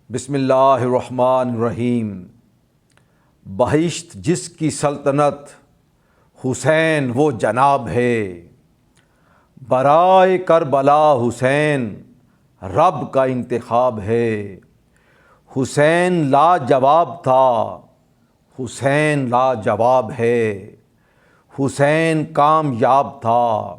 بسم اللہ الرحمن الرحیم۔ بہشت جس کی سلطنت حسین وہ جناب ہے، برائے کربلا حسین رب کا انتخاب ہے۔ حسین لاجواب تھا، حسین لاجواب ہے۔ حسین کامیاب تھا،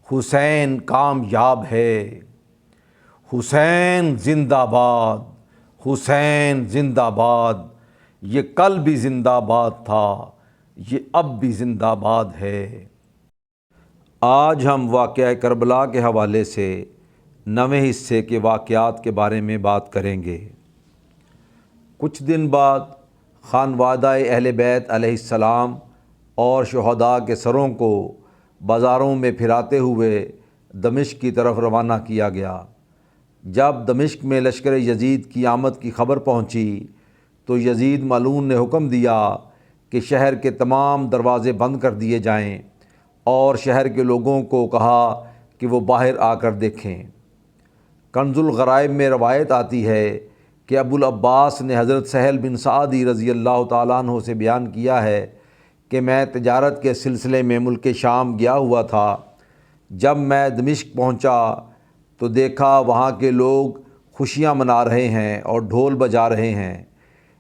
حسین کامیاب ہے۔ حسین زندہ باد، حسین زندہ باد۔ یہ کل بھی زندہ باد تھا، یہ اب بھی زندہ باد ہے۔ آج ہم واقعہ کربلا کے حوالے سے 9ویں حصے کے واقعات کے بارے میں بات کریں گے۔ کچھ دن بعد خانوادہ اہل بیت علیہ السلام اور شہداء کے سروں کو بازاروں میں پھراتے ہوئے دمشق کی طرف روانہ کیا گیا۔ جب دمشق میں لشکر یزید کی آمد کی خبر پہنچی تو یزید ملعون نے حکم دیا کہ شہر کے تمام دروازے بند کر دیے جائیں اور شہر کے لوگوں کو کہا کہ وہ باہر آ کر دیکھیں۔ کنز الغرائب میں روایت آتی ہے کہ ابو العباس نے حضرت سہل بن سعدی رضی اللہ تعالیٰ عنہ سے بیان کیا ہے کہ میں تجارت کے سلسلے میں ملک شام گیا ہوا تھا۔ جب میں دمشق پہنچا تو دیکھا وہاں کے لوگ خوشیاں منا رہے ہیں اور ڈھول بجا رہے ہیں۔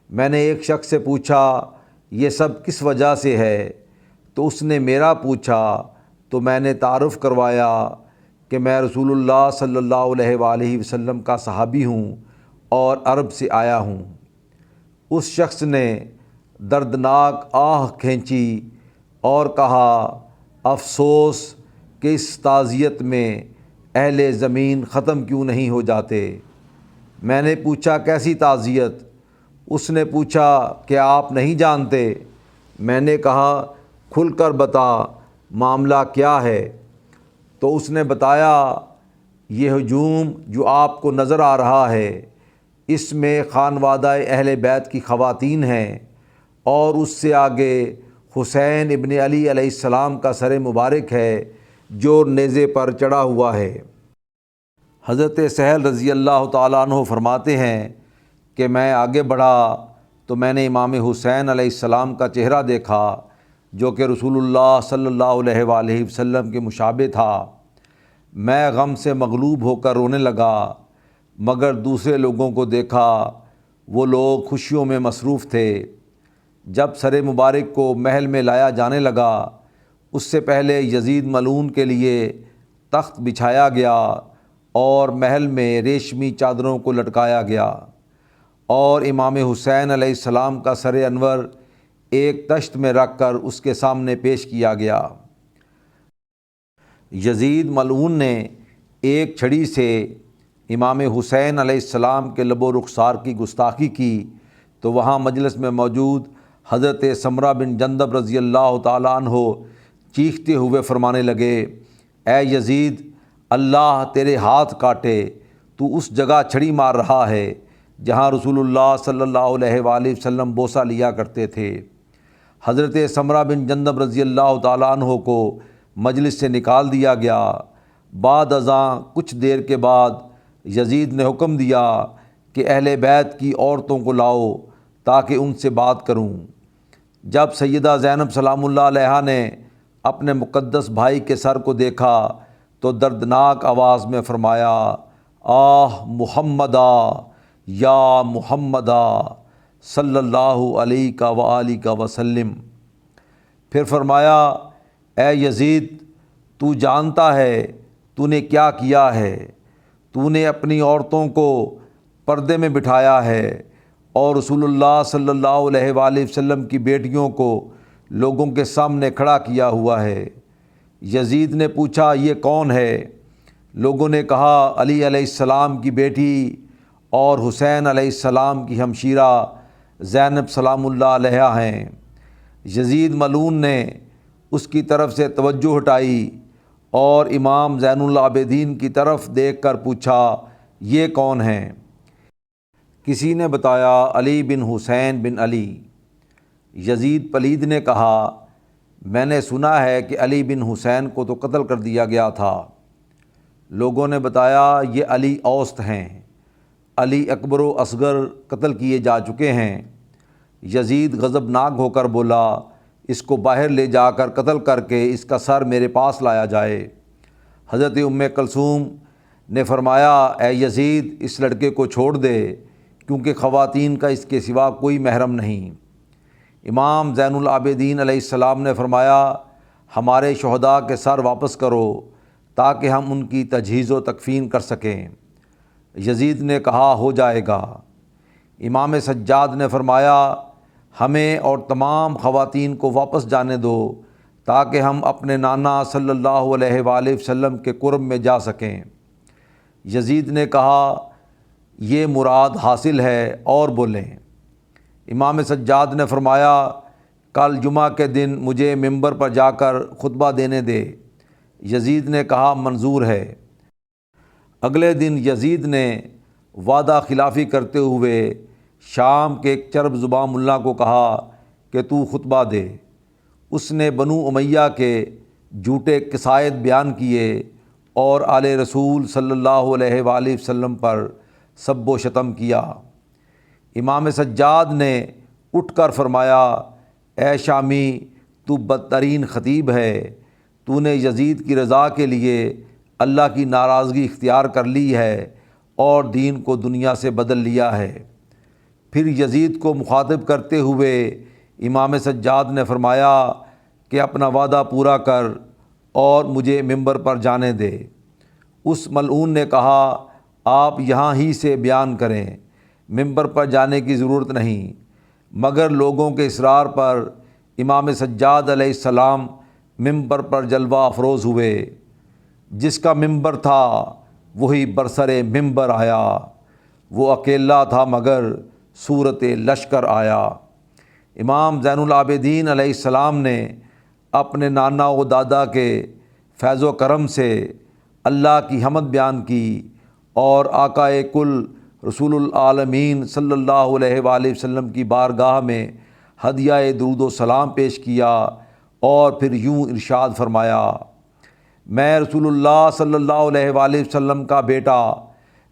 میں نے ایک شخص سے پوچھا یہ سب کس وجہ سے ہے؟ تو اس نے میرا پوچھا تو میں نے تعارف کروایا کہ میں رسول اللہ صلی اللہ علیہ وآلہ وسلم کا صحابی ہوں اور عرب سے آیا ہوں۔ اس شخص نے دردناک آہ کھینچی اور کہا افسوس کہ اس تعزیت میں اہل زمین ختم کیوں نہیں ہو جاتے۔ میں نے پوچھا کیسی تعزیت؟ اس نے پوچھا کہ آپ نہیں جانتے؟ میں نے کہا کھل کر بتا، معاملہ کیا ہے؟ تو اس نے بتایا یہ ہجوم جو آپ کو نظر آ رہا ہے اس میں خانوادہ اہل بیت کی خواتین ہیں اور اس سے آگے حسین ابن علی علیہ السلام کا سر مبارک ہے جو نیزے پر چڑھا ہوا ہے۔ حضرت سہل رضی اللہ تعالیٰ عنہ فرماتے ہیں کہ میں آگے بڑھا تو میں نے امام حسین علیہ السلام کا چہرہ دیکھا جو کہ رسول اللہ صلی اللہ علیہ وآلہ وسلم کے مشابہ تھا۔ میں غم سے مغلوب ہو کر رونے لگا، مگر دوسرے لوگوں کو دیکھا وہ لوگ خوشیوں میں مصروف تھے۔ جب سر مبارک کو محل میں لایا جانے لگا اس سے پہلے یزید ملعون کے لیے تخت بچھایا گیا اور محل میں ریشمی چادروں کو لٹکایا گیا اور امام حسین علیہ السلام کا سر انور ایک تشت میں رکھ کر اس کے سامنے پیش کیا گیا۔ یزید ملعون نے ایک چھڑی سے امام حسین علیہ السلام کے لب و رخسار کی گستاخی کی تو وہاں مجلس میں موجود حضرت سمرہ بن جندب رضی اللہ تعالیٰ عنہ چیختے ہوئے فرمانے لگے اے یزید، اللہ تیرے ہاتھ کاٹے، تو اس جگہ چھڑی مار رہا ہے جہاں رسول اللہ صلی اللہ علیہ وآلہ وسلم بوسہ لیا کرتے تھے۔ حضرت سمرہ بن جندب رضی اللہ تعالیٰ عنہ کو مجلس سے نکال دیا گیا۔ بعد ازاں کچھ دیر کے بعد یزید نے حکم دیا کہ اہل بیت کی عورتوں کو لاؤ تاکہ ان سے بات کروں۔ جب سیدہ زینب سلام اللہ علیہا نے اپنے مقدس بھائی کے سر کو دیکھا تو دردناک آواز میں فرمایا آہ محمدہ یا محمدہ صلی اللہ علیہ وآلہ وسلم۔ پھر فرمایا اے یزید، تو جانتا ہے تو نے کیا کیا ہے؟ تو نے اپنی عورتوں کو پردے میں بٹھایا ہے اور رسول اللہ صلی اللہ علیہ وآلہ وسلم کی بیٹیوں کو لوگوں کے سامنے کھڑا کیا ہوا ہے۔ یزید نے پوچھا یہ کون ہے؟ لوگوں نے کہا علی علیہ السلام کی بیٹی اور حسین علیہ السلام کی ہمشیرہ زینب سلام اللہ علیہا ہیں۔ یزید ملعون نے اس کی طرف سے توجہ ہٹائی اور امام زین العابدین کی طرف دیکھ کر پوچھا یہ کون ہیں؟ کسی نے بتایا علی بن حسین بن علی۔ یزید پلید نے کہا میں نے سنا ہے کہ علی بن حسین کو تو قتل کر دیا گیا تھا۔ لوگوں نے بتایا یہ علی اوسط ہیں۔ علی اکبر و اصغر قتل کیے جا چکے ہیں۔ یزید غضبناک ہو کر بولا، اس کو باہر لے جا کر قتل کر کے اس کا سر میرے پاس لایا جائے۔ حضرت ام کلثوم نے فرمایا، اے یزید، اس لڑکے کو چھوڑ دے، کیونکہ خواتین کا اس کے سوا کوئی محرم نہیں۔ امام زین العابدین علیہ السلام نے فرمایا، ہمارے شہداء کے سر واپس کرو تاکہ ہم ان کی تجہیز و تکفین کر سکیں۔ یزید نے کہا، ہو جائے گا۔ امام سجاد نے فرمایا، ہمیں اور تمام خواتین کو واپس جانے دو تاکہ ہم اپنے نانا صلی اللہ علیہ وآلہ وسلم کے قرب میں جا سکیں۔ یزید نے کہا، یہ مراد حاصل ہے، اور بولیں۔ امام سجاد نے فرمایا، کل جمعہ کے دن مجھے ممبر پر جا کر خطبہ دینے دے۔ یزید نے کہا، منظور ہے۔ اگلے دن یزید نے وعدہ خلافی کرتے ہوئے شام کے ایک چرب زبان ملا کو کہا کہ تو خطبہ دے۔ اس نے بنو امیہ کے جھوٹے قصائد بیان کیے اور آل رسول صلی اللہ علیہ وآلہ وسلم پر سب و شتم کیا۔ امام سجاد نے اٹھ کر فرمایا، اے شامی، تو بدترین خطیب ہے، تو نے یزید کی رضا کے لیے اللہ کی ناراضگی اختیار کر لی ہے اور دین کو دنیا سے بدل لیا ہے۔ پھر یزید کو مخاطب کرتے ہوئے امام سجاد نے فرمایا کہ اپنا وعدہ پورا کر اور مجھے ممبر پر جانے دے۔ اس ملعون نے کہا، آپ یہاں ہی سے بیان کریں، ممبر پر جانے کی ضرورت نہیں۔ مگر لوگوں کے اصرار پر امام سجاد علیہ السلام ممبر پر جلوہ افروز ہوئے۔ جس کا ممبر تھا وہی برسر ممبر آیا، وہ اکیلا تھا مگر صورت لشکر آیا۔ امام زین العابدین علیہ السلام نے اپنے نانا و دادا کے فیض و کرم سے اللہ کی حمد بیان کی اور آقا کل رسول العالمین صلی اللہ علیہ وآلہ وسلم کی بارگاہ میں ہدیہ درود و سلام پیش کیا اور پھر یوں ارشاد فرمایا، میں رسول اللہ صلی اللہ علیہ وآلہ وسلم کا بیٹا،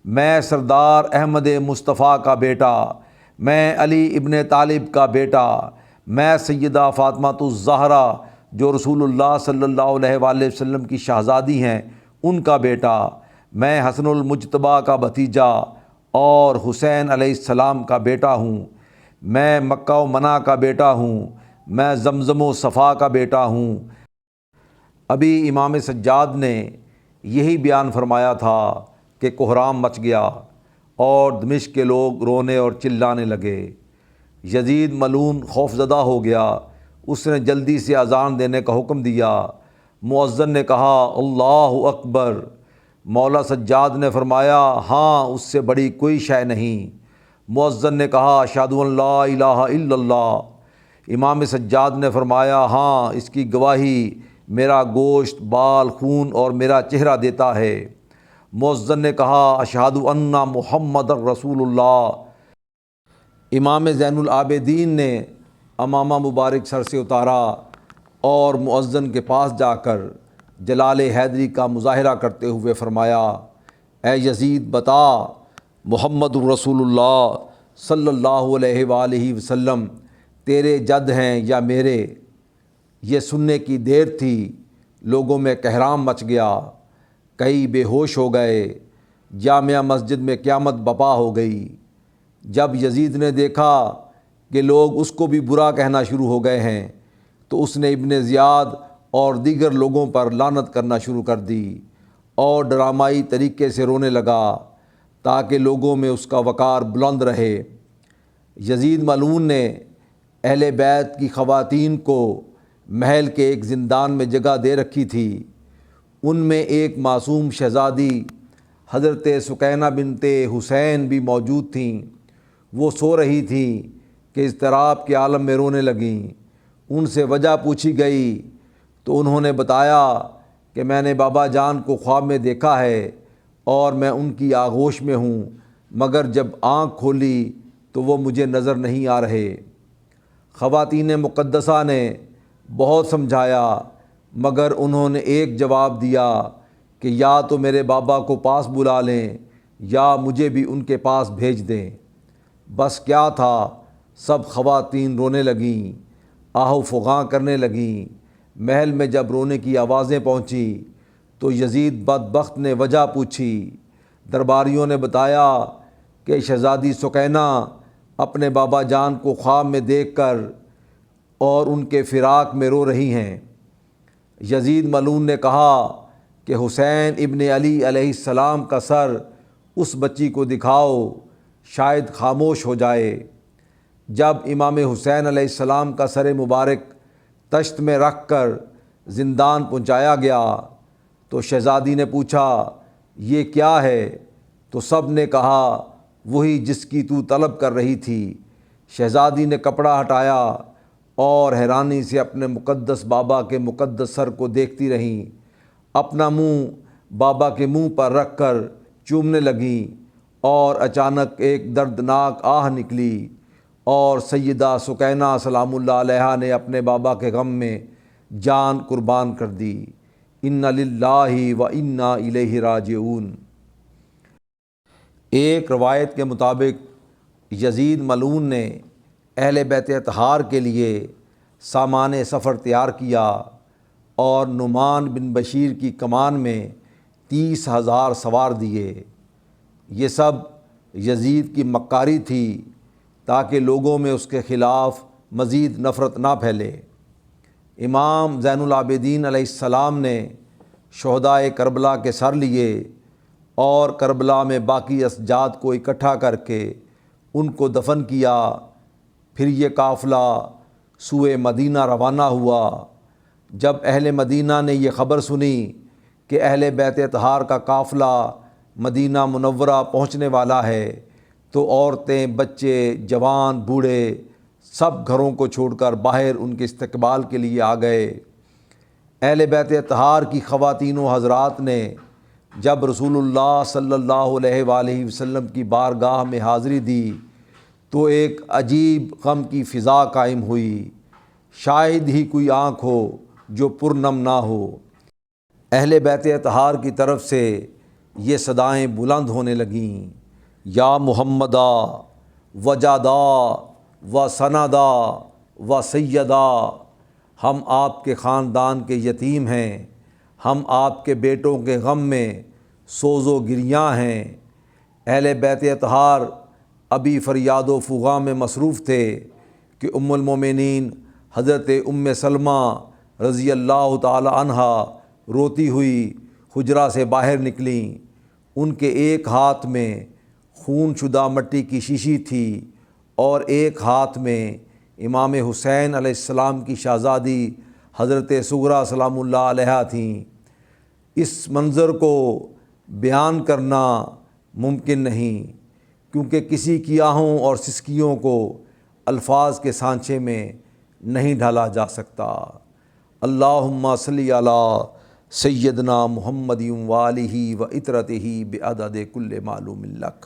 میں سردار احمد مصطفیٰ کا بیٹا، میں علی ابن طالب کا بیٹا، میں سیدہ فاطمہ الزہرا جو رسول اللہ صلی اللہ علیہ وآلہ وسلم کی شہزادی ہیں ان کا بیٹا، میں حسن المجتبیٰ کا بھتیجا اور حسین علیہ السلام کا بیٹا ہوں، میں مکہ و منا کا بیٹا ہوں، میں زمزم و صفا کا بیٹا ہوں۔ ابھی امام سجاد نے یہی بیان فرمایا تھا کہ کوہرام مچ گیا اور دمشق کے لوگ رونے اور چلانے لگے۔ یزید ملعون خوف زدہ ہو گیا، اس نے جلدی سے اذان دینے کا حکم دیا۔ مؤذن نے کہا، اللہ اکبر۔ مولا سجاد نے فرمایا، ہاں، اس سے بڑی کوئی شے نہیں۔ مؤذن نے کہا، اشہد ان لا الہ الا اللہ۔ امام سجاد نے فرمایا، ہاں، اس کی گواہی میرا گوشت، بال، خون اور میرا چہرہ دیتا ہے۔ مؤذن نے کہا، اشہد ان محمد رسول اللہ۔ امام زین العابدین نے امامہ مبارک سر سے اتارا اور مؤذن کے پاس جا کر جلال حیدری کا مظاہرہ کرتے ہوئے فرمایا، اے یزید، بتا، محمد رسول اللہ صلی اللہ علیہ وآلہ وسلم تیرے جد ہیں یا میرے؟ یہ سننے کی دیر تھی، لوگوں میں کہرام مچ گیا، کئی بے ہوش ہو گئے، جامعہ مسجد میں قیامت بپا ہو گئی۔ جب یزید نے دیکھا کہ لوگ اس کو بھی برا کہنا شروع ہو گئے ہیں تو اس نے ابن زیاد اور دیگر لوگوں پر لعنت کرنا شروع کر دی اور ڈرامائی طریقے سے رونے لگا تاکہ لوگوں میں اس کا وقار بلند رہے۔ یزید ملعون نے اہل بیت کی خواتین کو محل کے ایک زندان میں جگہ دے رکھی تھی۔ ان میں ایک معصوم شہزادی حضرت سکینہ بنت حسین بھی موجود تھیں۔ وہ سو رہی تھیں کہ اضطراب کے عالم میں رونے لگیں۔ ان سے وجہ پوچھی گئی تو انہوں نے بتایا کہ میں نے بابا جان کو خواب میں دیکھا ہے اور میں ان کی آغوش میں ہوں، مگر جب آنکھ کھولی تو وہ مجھے نظر نہیں آ رہے۔ خواتین مقدسہ نے بہت سمجھایا مگر انہوں نے ایک جواب دیا کہ یا تو میرے بابا کو پاس بلا لیں یا مجھے بھی ان کے پاس بھیج دیں۔ بس کیا تھا، سب خواتین رونے لگیں، آہ و فغاں کرنے لگیں۔ محل میں جب رونے کی آوازیں پہنچی تو یزید بدبخت نے وجہ پوچھی۔ درباریوں نے بتایا کہ شہزادی سکینہ اپنے بابا جان کو خواب میں دیکھ کر اور ان کے فراق میں رو رہی ہیں۔ یزید ملعون نے کہا کہ حسین ابن علی علیہ السلام کا سر اس بچی کو دکھاؤ، شاید خاموش ہو جائے۔ جب امام حسین علیہ السلام کا سر مبارک تشت میں رکھ کر زندان پہنچایا گیا تو شہزادی نے پوچھا، یہ کیا ہے؟ تو سب نے کہا، وہی جس کی تو طلب کر رہی تھی۔ شہزادی نے کپڑا ہٹایا اور حیرانی سے اپنے مقدس بابا کے مقدس سر کو دیکھتی رہیں۔ اپنا منہ بابا کے منہ پر رکھ کر چومنے لگیں اور اچانک ایک دردناک آہ نکلی اور سیدہ سکینہ سلام اللہ علیہا نے اپنے بابا کے غم میں جان قربان کر دی۔ انا للہ و انا الیہ راجعون۔ ایک روایت کے مطابق یزید ملعون نے اہل بیت اطہار کے لیے سامان سفر تیار کیا اور نعمان بن بشیر کی کمان میں 30,000 سوار دیے۔ یہ سب یزید کی مکاری تھی تاکہ لوگوں میں اس کے خلاف مزید نفرت نہ پھیلے۔ امام زین العابدین علیہ السلام نے شہدائے کربلا کے سر لیے اور کربلا میں باقی اسجاد کو اکٹھا کر کے ان کو دفن کیا۔ پھر یہ قافلہ سوئے مدینہ روانہ ہوا۔ جب اہل مدینہ نے یہ خبر سنی کہ اہل بیت اطہار کا قافلہ مدینہ منورہ پہنچنے والا ہے تو عورتیں، بچے، جوان، بوڑھے سب گھروں کو چھوڑ کر باہر ان کے استقبال کے لیے آ گئے۔ اہل بیت اطہار کی خواتین و حضرات نے جب رسول اللہ صلی اللہ علیہ وآلہ وسلم کی بارگاہ میں حاضری دی تو ایک عجیب غم کی فضا قائم ہوئی، شاید ہی کوئی آنکھ ہو جو پرنم نہ ہو۔ اہل بیت اطہار کی طرف سے یہ صدائیں بلند ہونے لگیں، یا محمدا وجادا و سندا و سیدا، ہم آپ کے خاندان کے یتیم ہیں، ہم آپ کے بیٹوں کے غم میں سوز و گریاں ہیں۔ اہل بیت اطہار ابھی فریاد و فغاں میں مصروف تھے کہ ام المومنین حضرت ام سلمہ رضی اللہ تعالی عنہا روتی ہوئی حجرہ سے باہر نکلیں۔ ان کے ایک ہاتھ میں خون شدہ مٹی کی شیشی تھی اور ایک ہاتھ میں امام حسین علیہ السلام کی شہزادی حضرت صغریٰ سلام اللہ علیہا تھیں۔ اس منظر کو بیان کرنا ممکن نہیں کیونکہ کسی کی آہوں اور سسکیوں کو الفاظ کے سانچے میں نہیں ڈھالا جا سکتا۔ اللہم صلی علی سیدنا محمد و آلہ و اطرتہ بعدد کل معلوم لک۔